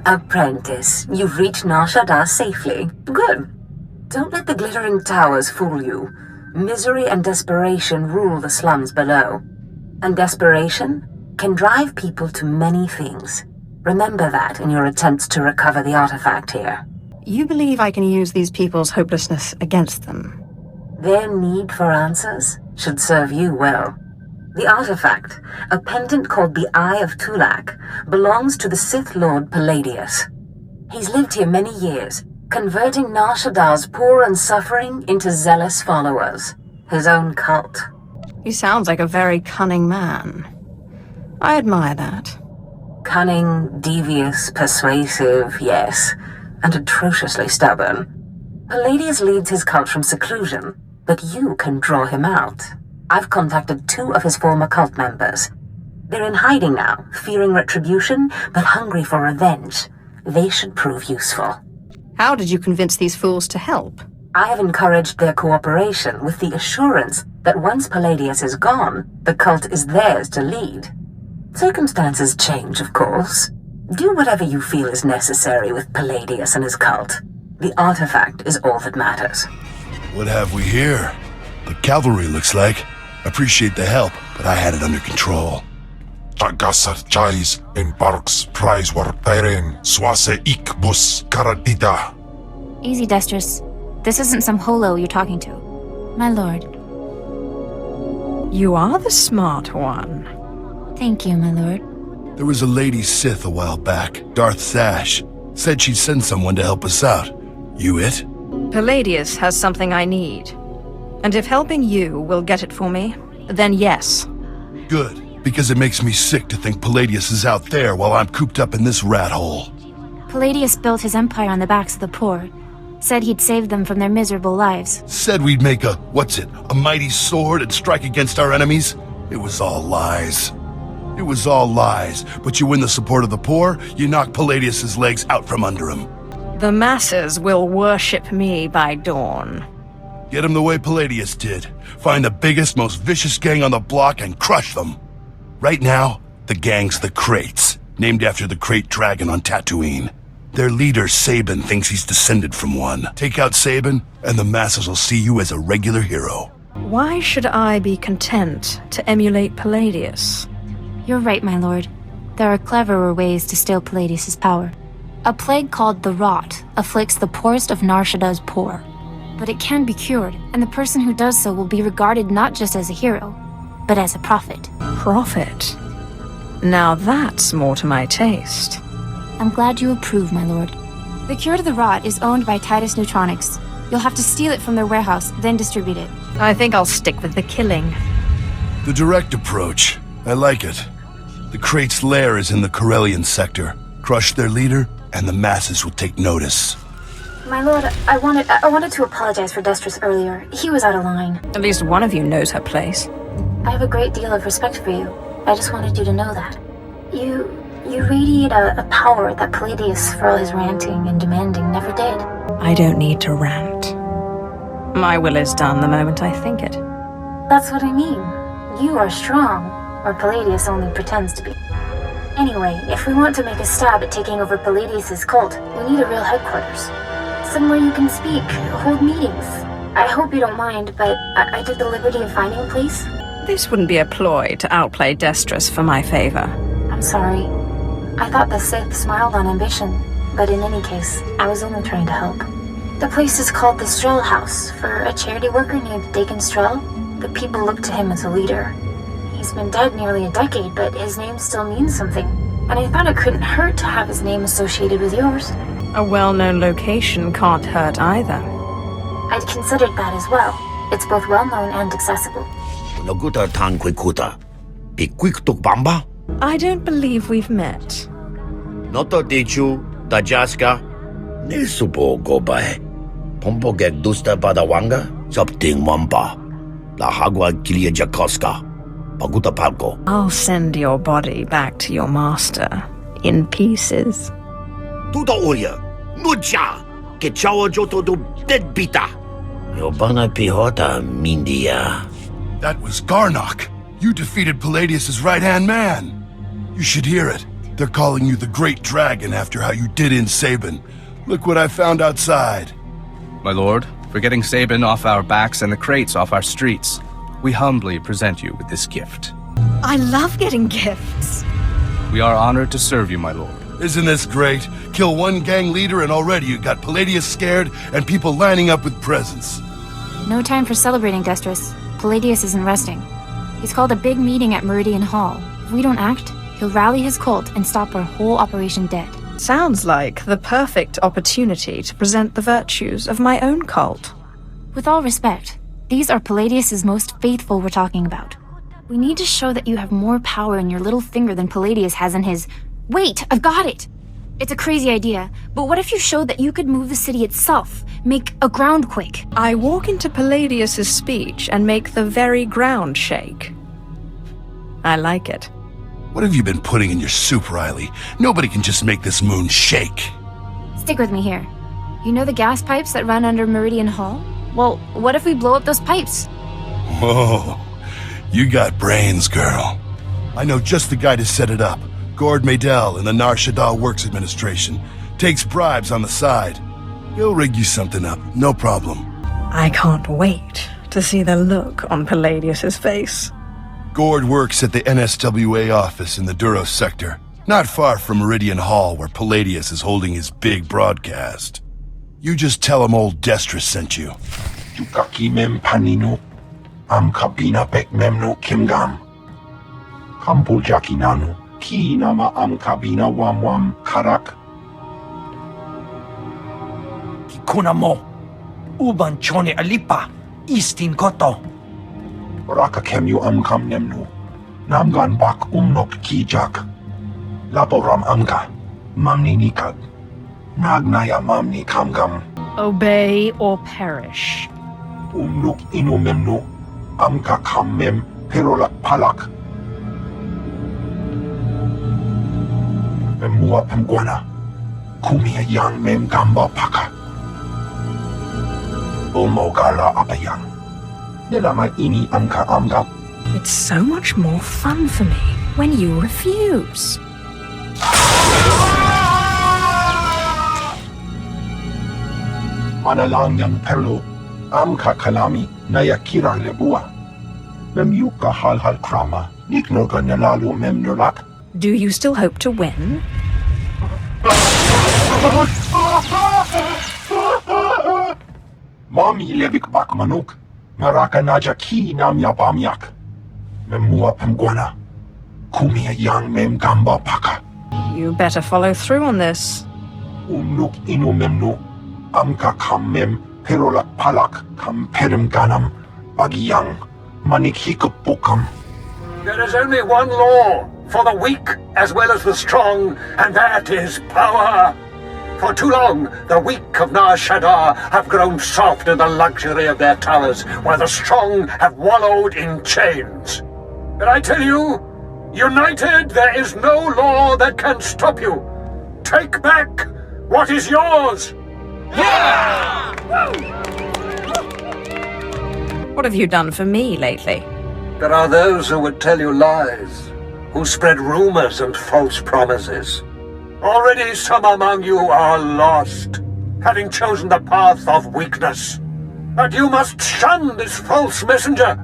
Apprentice, you've reached Nar Shaddaa safely. Good. Don't let the glittering towers fool you. Misery and desperation rule the slums below. And desperation can drive people to many things. Remember that in your attempts to recover the artifact here. You believe I can use these people's hopelessness against them? Their need for answers should serve you well. The artifact, a pendant called the Eye of Tulak, belongs to the Sith Lord Palladius. He's lived here many years, converting Nar Shaddaa's poor and suffering into zealous followers. His own cult. He sounds like a very cunning man. I admire that. Cunning, devious, persuasive, yes, and atrociously stubborn. Palladius leads his cult from seclusion, but you can draw him out. I've contacted 2 of his former cult members. They're in hiding now, fearing retribution, but hungry for revenge. They should prove useful. How did you convince these fools to help? I have encouraged their cooperation with the assurance that once Palladius is gone, the cult is theirs to lead. Circumstances change, of course. Do whatever you feel is necessary with Palladius and his cult. The artifact is all that matters. What have we here? The cavalry, looks like. Appreciate the help, but I had it under control. Tagasar Charis in Parks Prize Wartaren Swase Ikbus Karadida. Easy, Destrus. This isn't some holo you're talking to. My lord. You are the smart one. Thank you, my lord. There was a lady Sith a while back, Darth Sash. Said she'd send someone to help us out. You it? Palladius has something I need. And if helping you will get it for me, then yes. Good, because it makes me sick to think Palladius is out there while I'm cooped up in this rat hole. Palladius built his empire on the backs of the poor. Said he'd save them from their miserable lives. Said we'd make a mighty sword and strike against our enemies? It was all lies. It was all lies, but you win the support of the poor, you knock Palladius's legs out from under him. The masses will worship me by dawn. Get him the way Palladius did. Find the biggest, most vicious gang on the block and crush them. Right now, the gang's the Kraits, named after the Krayt dragon on Tatooine. Their leader, Sabin, thinks he's descended from one. Take out Sabin, and the masses will see you as a regular hero. Why should I be content to emulate Palladius? You're right, my lord. There are cleverer ways to steal Palladius's power. A plague called the Rot afflicts the poorest of Nar Shaddaa's poor. But it can be cured, and the person who does so will be regarded not just as a hero, but as a prophet. Prophet? Now that's more to my taste. I'm glad you approve, my lord. The cure to the Rot is owned by Titus Neutronics. You'll have to steal it from their warehouse, then distribute it. I think I'll stick with the killing. The direct approach. I like it. The Krait's lair is in the Corellian sector. Crush their leader, and the masses will take notice. My lord, I wanted to apologize for Destrus earlier. He was out of line. At least one of you knows her place. I have a great deal of respect for you. I just wanted you to know that. You radiate a power that Palladius, for all his ranting and demanding, never did. I don't need to rant. My will is done the moment I think it. That's what I mean. You are strong, or Palladius only pretends to be. Anyway, if we want to make a stab at taking over Palladius's cult, we need a real headquarters. Somewhere you can speak, hold meetings. I hope you don't mind, but I took the liberty of finding a place. This wouldn't be a ploy to outplay Destrus for my favor. I'm sorry. I thought the Sith smiled on ambition, but in any case, I was only trying to help. The place is called the Strel House, for a charity worker named Dakin Strel. The people look to him as a leader. He's been dead nearly a decade, but his name still means something. And I thought it couldn't hurt to have his name associated with yours. A well-known location can't hurt either. I'd considered that as well. It's both well-known and accessible. I don't believe we've met. Noto dichu, dajaska, nisupo gobae. Pompogek dusta badawanga, something mamba. La hagwa gilia jakoska. Paguta palko. I'll send your body back to your master, in pieces. Tuta oya, nucha, que chawa joto do deadbita. Yobana pihota, mindia. That was Garnock. You defeated Palladius's right-hand man. You should hear it. They're calling you the Great Dragon after how you did in Sabin. Look what I found outside. My lord, for getting Sabin off our backs and the crates off our streets, we humbly present you with this gift. I love getting gifts. We are honored to serve you, my lord. Isn't this great? Kill one gang leader and already you got Palladius scared and people lining up with presents. No time for celebrating, Destris. Palladius isn't resting. He's called a big meeting at Meridian Hall. If we don't act, he'll rally his cult and stop our whole operation dead. Sounds like the perfect opportunity to present the virtues of my own cult. With all respect, these are Palladius's most faithful we're talking about. We need to show that you have more power in your little finger than Palladius has in his... Wait, I've got it! It's a crazy idea, but what if you showed that you could move the city itself? Make a groundquake? I walk into Palladius's speech and make the very ground shake. I like it. What have you been putting in your soup, Riley? Nobody can just make this moon shake. Stick with me here. You know the gas pipes that run under Meridian Hall? Well, what if we blow up those pipes? Whoa, you got brains, girl. I know just the guy to set it up. Gord Maydell in the Nar Shaddaa Works Administration. Takes bribes on the side. He'll rig you something up, no problem. I can't wait to see the look on Palladius's face. Gord works at the NSWA office in the Duros sector, not far from Meridian Hall where Palladius is holding his big broadcast. You just tell him old Destris sent you. Yukaki mem panino. Am kabina pek memno kimgam. Kampujaki nanu. Ki nama am kabina wam karak. Kikuna mo. Uban chone alipa. Istin koto. Raka kemyu am kam nemnu. Namgan bak umnok kijak. Laporam amka. Mamni nikag. Nagnaya mamni kamgam. Obey or perish. Umnuk inu memnu. Amka kam mem perolak palak. Memua pemguana. Kumia yang mem gamba paka. Umogala apayang. Nilama ini amka amga. It's so much more fun for me when you refuse. Manalang yang perlu. Amka kalami nayakira lebua. Memyuka hal krama. Niknoga nalalu memnulak. Do you still hope to win? Mami levik bak manuk. Maraka naja ki nam yabamyak. Memua pemguana. Kumia yang mem gamba paka. You better follow through on this. Umnuk inu memnu. Amka kam mem perolak palak kam perem ganam. Bagiyang manik hikupukam. There is only one law for the weak as well as the strong, and that is power. For too long, the weak of Nar Shaddaa have grown soft in the luxury of their towers, while the strong have wallowed in chains. But I tell you, united, there is no law that can stop you. Take back what is yours! Yeah! What have you done for me lately? There are those who would tell you lies, who spread rumors and false promises. Already some among you are lost, having chosen the path of weakness. But you must shun this false messenger.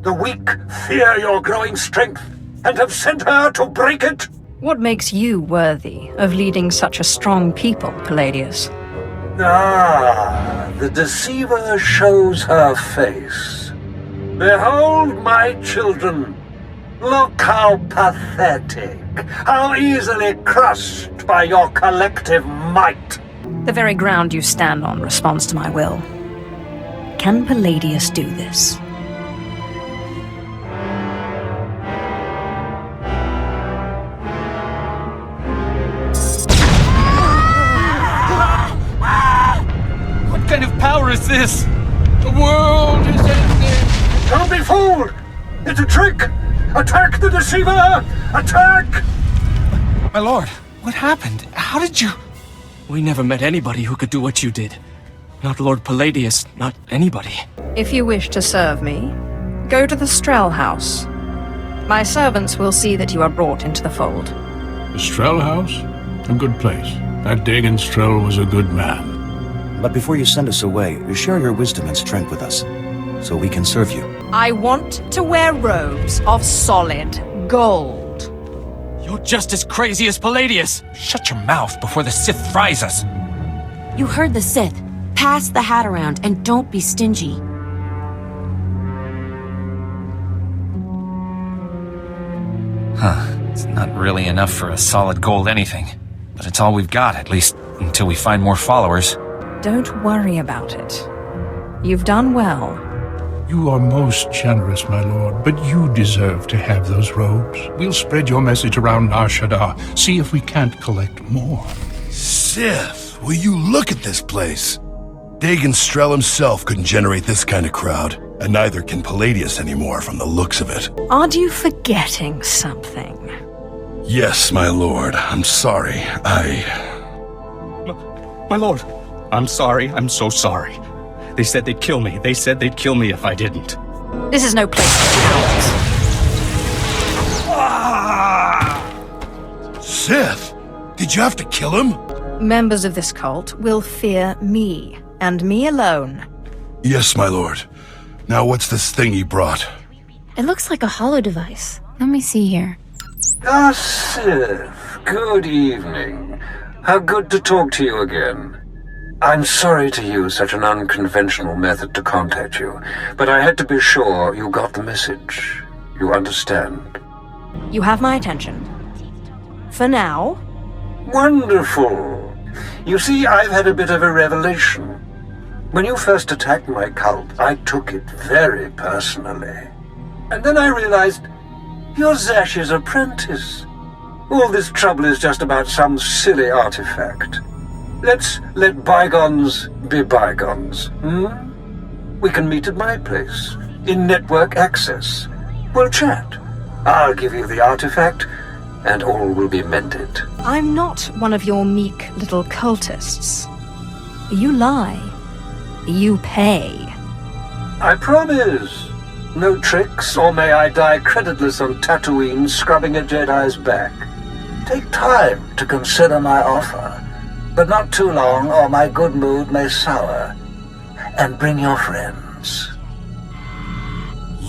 The weak fear your growing strength and have sent her to break it. What makes you worthy of leading such a strong people, Palladius? Ah, the deceiver shows her face. Behold, my children. Look how pathetic, how easily crushed by your collective might. The very ground you stand on responds to my will. Can Palladius do this? What kind of power is this? The world is ending. Don't be fooled! It's a trick! Attack the deceiver! Attack! My lord, what happened? How did you... We never met anybody who could do what you did. Not Lord Palladius, not anybody. If you wish to serve me, go to the Strel house. My servants will see that you are brought into the fold. The Strel House? A good place. That Dagon Strel was a good man. But before you send us away, share your wisdom and strength with us, so we can serve you. I want to wear robes of solid gold. You're just as crazy as Palladius! Shut your mouth before the Sith fries us! You heard the Sith. Pass the hat around and don't be stingy. It's not really enough for a solid gold anything. But it's all we've got, at least until we find more followers. Don't worry about it. You've done well. You are most generous, my lord, but you deserve to have those robes. We'll spread your message around Nar Shaddaa, see if we can't collect more. Sith, will you look at this place? Dagon Strel himself couldn't generate this kind of crowd, and neither can Palladius anymore from the looks of it. Aren't you forgetting something? Yes, my lord. I'm sorry. My lord, I'm sorry. I'm so sorry. They said they'd kill me. They said they'd kill me if I didn't. This is no place for cowards. Sith! Did you have to kill him? Members of this cult will fear me, and me alone. Yes, my lord. Now what's this thing he brought? It looks like a hollow device. Let me see here. Ah, Sith. Good evening. How good to talk to you again. I'm sorry to use such an unconventional method to contact you, but I had to be sure you got the message. You understand? You have my attention. For now. Wonderful. You see, I've had a bit of a revelation. When you first attacked my cult, I took it very personally. And then I realized you're Zash's apprentice. All this trouble is just about some silly artifact. Let's let bygones be bygones, We can meet at my place, in network access. We'll chat. I'll give you the artifact, and all will be mended. I'm not one of your meek little cultists. You lie. You pay. I promise. No tricks, or may I die creditless on Tatooine scrubbing a Jedi's back. Take time to consider my offer, but not too long or my good mood may sour. And bring your friends.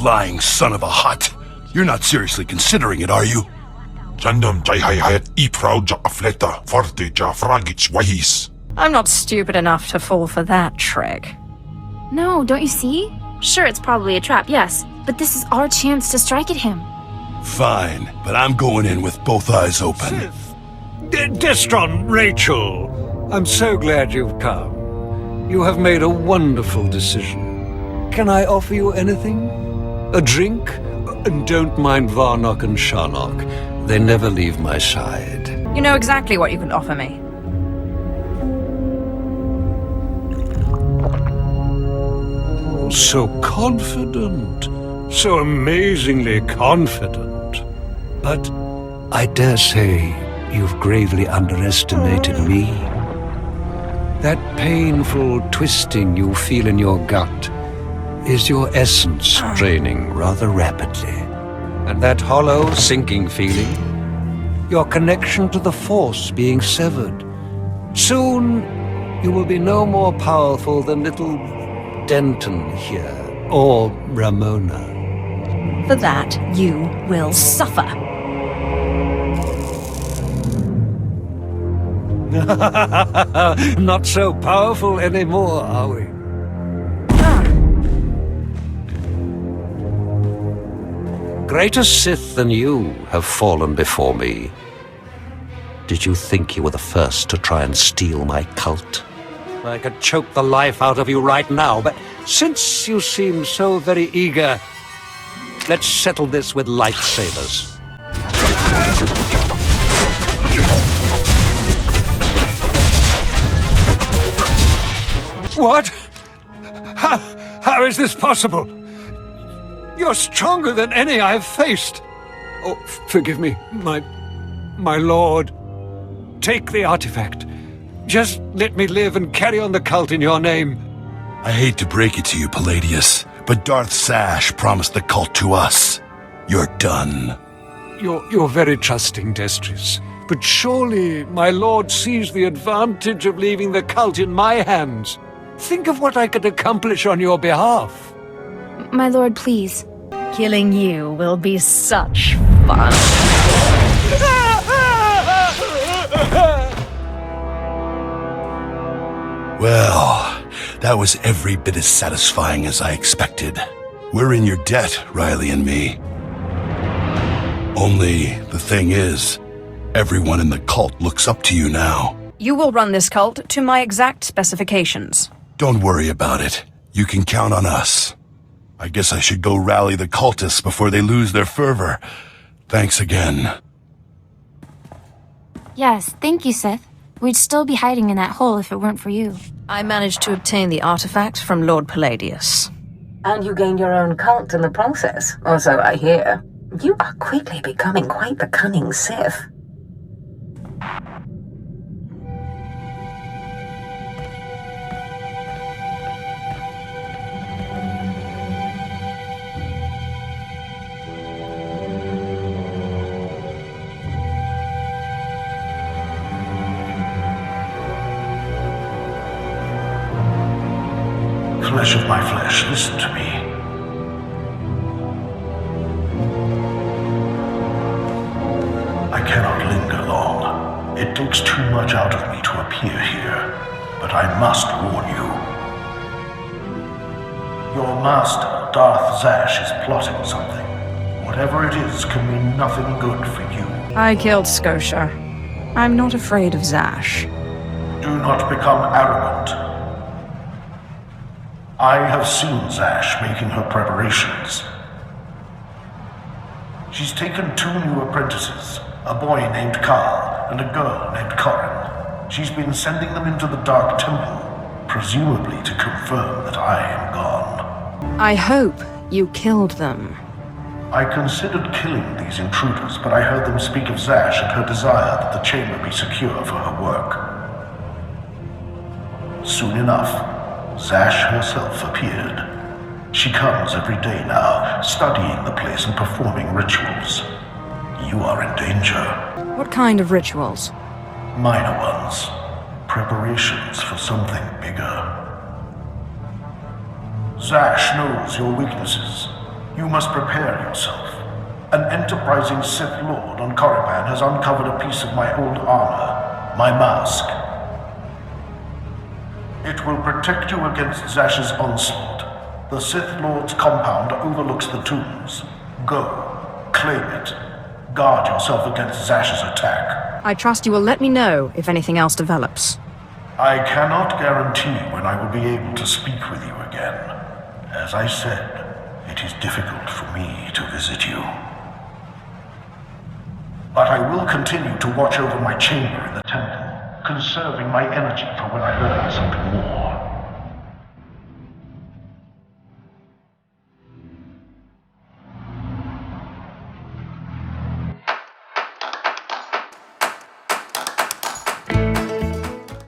Lying son of a hut. You're not seriously considering it, are you? I'm not stupid enough to fall for that trick. No, don't you see? Sure, it's probably a trap, yes, but this is our chance to strike at him. Fine, but I'm going in with both eyes open. Sith. Destron, Rachel, I'm so glad you've come. You have made a wonderful decision. Can I offer you anything? A drink? And don't mind Varnock and Sharnock. They never leave my side. You know exactly what you can offer me. So confident. So amazingly confident. But I dare say you've gravely underestimated me. That painful twisting you feel in your gut is your essence draining rather rapidly. And that hollow, sinking feeling, your connection to the Force being severed. Soon, you will be no more powerful than little Denton here, or Ramona. For that, you will suffer. Not so powerful anymore, are we? Greater Sith than you have fallen before me. Did you think you were the first to try and steal my cult? I could choke the life out of you right now, but since you seem so very eager, let's settle this with lightsabers. What? How is this possible? You're stronger than any I've faced. Oh, forgive me, my lord. Take the artifact. Just let me live and carry on the cult in your name. I hate to break it to you, Palladius, but Darth Sash promised the cult to us. You're done. You're very trusting, Destris, But surely my lord sees the advantage of leaving the cult in my hands. Think of what I could accomplish on your behalf. My lord, please. Killing you will be such fun. Well, that was every bit as satisfying as I expected. We're in your debt, Riley and me. Only the thing is, everyone in the cult looks up to you now. You will run this cult to my exact specifications. Don't worry about it. You can count on us. I guess I should go rally the cultists before they lose their fervor. Thanks again. Yes, thank you, Sith. We'd still be hiding in that hole if it weren't for you. I managed to obtain the artifact from Lord Palladius. And you gained your own cult in the process, or so I hear. You are quickly becoming quite the cunning Sith. Flesh of my flesh, listen to me. I cannot linger long. It takes too much out of me to appear here, but I must warn you. Your master, Darth Zash, is plotting something. Whatever it is can mean nothing good for you. I killed Scotia. I'm not afraid of Zash. Do not become arrogant. I have seen Zash making her preparations. She's taken 2 new apprentices, a boy named Carl and a girl named Corin. She's been sending them into the Dark Temple, presumably to confirm that I am gone. I hope you killed them. I considered killing these intruders, but I heard them speak of Zash and her desire that the chamber be secure for her work. Soon enough, Zash herself appeared. She comes every day now, studying the place and performing rituals. You are in danger. What kind of rituals? Minor ones. Preparations for something bigger. Zash knows your weaknesses. You must prepare yourself. An enterprising Sith Lord on Korriban has uncovered a piece of my old armor, my mask. It will protect you against Zash's onslaught. The Sith Lord's compound overlooks the tombs. Go, claim it. Guard yourself against Zash's attack. I trust you will let me know if anything else develops. I cannot guarantee when I will be able to speak with you again. As I said, it is difficult for me to visit you. But I will continue to watch over my chamber in the temple, conserving my energy for when I learn something more.